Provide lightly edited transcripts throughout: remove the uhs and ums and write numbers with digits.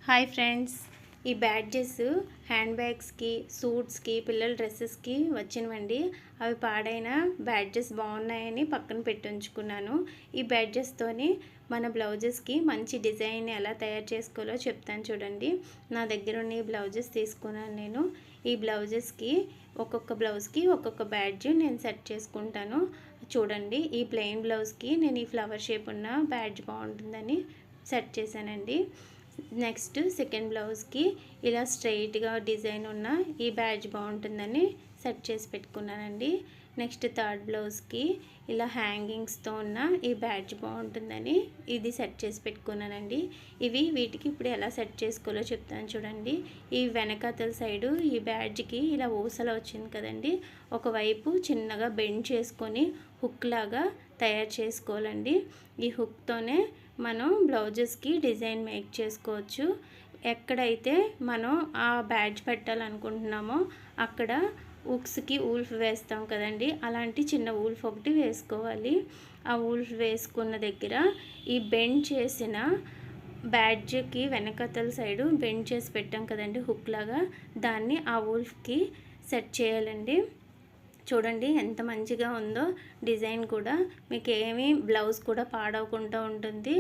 Hi friends, ఈ badges hand బ్యాగ్స్కి, సూట్స్కి, పిల్లల డ్రెస్సెస్కి వచ్చినవండి. అవి పాడైన బ్యాడ్జెస్ బాగున్నాయని పక్కన పెట్టి ఉంచుకున్నాను. ఈ బ్యాడ్జెస్తోని మన బ్లౌజెస్కి మంచి డిజైన్ ఎలా తయారు చేసుకోవాలో చెప్తాను చూడండి. నా దగ్గర ఉన్న ఈ బ్లౌజెస్ తీసుకున్నాను నేను. ఈ బ్లౌజెస్కి ఒక్కొక్క బ్లౌజ్కి ఒక్కొక్క బ్యాడ్జ్ నేను సెట్ చేసుకుంటాను చూడండి. ఈ ప్లెయిన్ బ్లౌజ్కి నేను ఈ ఫ్లవర్ షేప్ ఉన్న బ్యాడ్జ్ బాగుంటుందని సెట్ చేశానండి. నెక్స్ట్ సెకండ్ బ్లౌజ్కి ఇలా స్ట్రైట్గా డిజైన్ ఉన్న ఈ బ్యాడ్జ్ బాగుంటుందని సెట్ చేసి పెట్టుకున్నానండి. నెక్స్ట్ థర్డ్ బ్లౌజ్కి ఇలా హ్యాంగింగ్స్తో ఉన్న ఈ బ్యాడ్జ్ బాగుంటుందని ఇది సెట్ చేసి పెట్టుకున్నానండి. వీటికి ఇప్పుడు ఎలా సెట్ చేసుకోవాలో చెప్తాను చూడండి. ఈ వెనకాతల సైడు ఈ బ్యాడ్జ్కి ఇలా ఊసలా వచ్చింది కదండి, ఒకవైపు చిన్నగా బెండ్ చేసుకొని హుక్ లాగా తయారు చేసుకోవాలండి. ఈ హుక్తోనే మనం బ్లౌజెస్కి డిజైన్ మేక్ చేసుకోవచ్చు. ఎక్కడైతే మనం ఆ బ్యాడ్జ్ పెట్టాలనుకుంటున్నామో అక్కడ ఉక్స్కి ఊల్ఫ్ వేస్తాం కదండి, అలాంటి చిన్న ఊల్ఫ్ ఒకటి వేసుకోవాలి. ఆ ఊల్ఫ్ వేసుకున్న దగ్గర ఈ బెండ్ చేసిన బ్యాడ్జ్కి వెనకతల సైడు బెండ్ చేసి పెట్టాం కదండి హుక్ లాగా, దాన్ని ఆ ఊల్ఫ్కి సెట్ చేయాలండి. చూడండి ఎంత మంచిగా ఉందో డిజైన్ కూడా. మీకు ఏమీ బ్లౌజ్ కూడా పాడవకుండా ఉంటుంది.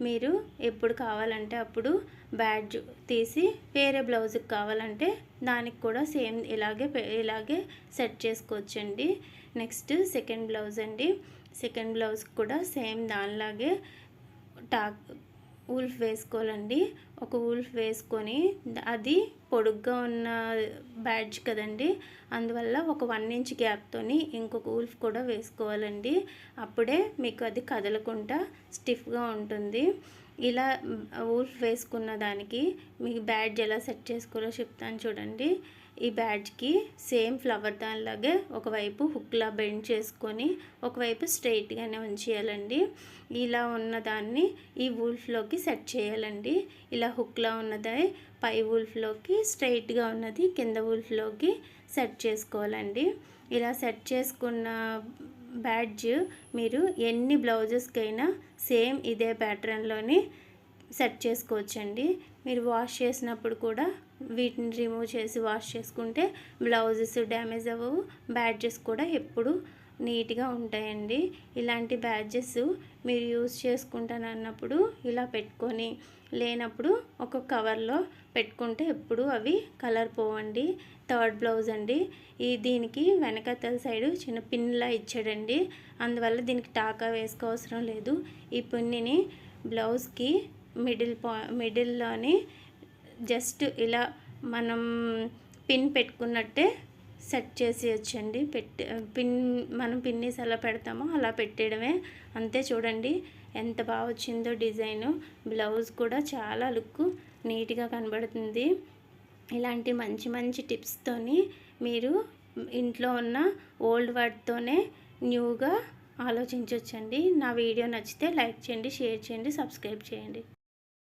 మీరు ఎప్పుడు కావాలంటే అప్పుడు బ్యాడ్జ్ తీసి వేరే బ్లౌజ్కి కావాలంటే దానికి కూడా సేమ్ ఇలాగే సెట్ చేసుకోవచ్చండి. నెక్స్ట్ సెకండ్ బ్లౌజ్ అండి. సెకండ్ బ్లౌజ్కి కూడా సేమ్ దానిలాగే ఊల్ఫ్ వేసుకోవాలండి. ఒక ఊల్ఫ్ వేసుకొని అది పొడుగ్గా ఉన్న బ్యాడ్జ్ కదండి, అందువల్ల ఒక 1 ఇంచ్ గ్యాప్తోని ఇంకొక ఊల్ఫ్ కూడా వేసుకోవాలండి. అప్పుడే మీకు అది కదలకుండా స్టిఫ్గా ఉంటుంది. ఇలా ఊల్ఫ్ వేసుకున్న దానికి మీకు బ్యాడ్జ్ ఎలా సెట్ చేసుకోవాలో చెప్తాను చూడండి. ఈ బ్యాడ్జ్కి సేమ్ ఫ్లవర్ దానిలాగే ఒకవైపు హుక్లా బెండ్ చేసుకొని ఒకవైపు స్ట్రైట్గానే ఉంచేయాలండి. ఇలా ఉన్నదాన్ని ఈ ఊల్ఫ్లోకి సెట్ చేయాలండి. ఇలా హుక్లా ఉన్నది పై ఊల్ఫ్లోకి, స్ట్రైట్గా ఉన్నది కింద ఊల్ఫ్లోకి సెట్ చేసుకోవాలండి. ఇలా సెట్ చేసుకున్న బ్యాడ్జ్ మీరు ఎన్ని బ్లౌజెస్కైనా సేమ్ ఇదే ప్యాటర్న్లోని సెట్ చేసుకోవచ్చండి. మీరు వాష్ చేసినప్పుడు కూడా వీటిని రిమూవ్ చేసి వాష్ చేసుకుంటే బ్లౌజెస్ డ్యామేజ్ అవ్వవు, బ్యాడ్జెస్ కూడా ఎప్పుడు నీట్గా ఉంటాయండి. ఇలాంటి బ్యాడ్జెస్ మీరు యూజ్ చేసుకుంటానన్నప్పుడు ఇలా పెట్టుకొని, లేనప్పుడు ఒక కవర్లో పెట్టుకుంటే ఎప్పుడు అవి కలర్ పోవండి. థర్డ్ బ్లౌజ్ అండి. దీనికి వెనకతల సైడు చిన్న పిన్లా ఇచ్చాడండి, అందువల్ల దీనికి టాకా వేసుకోవసరం లేదు. ఈ పిన్నిని బ్లౌజ్కి మిడిల్లోని జస్ట్ ఇలా మనం పిన్ పెట్టుకున్నట్టే సెట్ చేసేయచ్చండి. మనం పిన్నీస్ ఎలా పెడతామో అలా పెట్టేయడమే, అంతే. చూడండి ఎంత బాగా వచ్చిందో డిజైను. బ్లౌజ్ కూడా చాలా లుక్ నీట్గా కనబడుతుంది. ఇలాంటి మంచి మంచి టిప్స్తోని మీరు ఇంట్లో ఉన్న ఓల్డ్ వాటితోనే న్యూగా ఆలోచించవచ్చండి. నా వీడియో నచ్చితే లైక్ చేయండి, షేర్ చేయండి, సబ్స్క్రైబ్ చేయండి.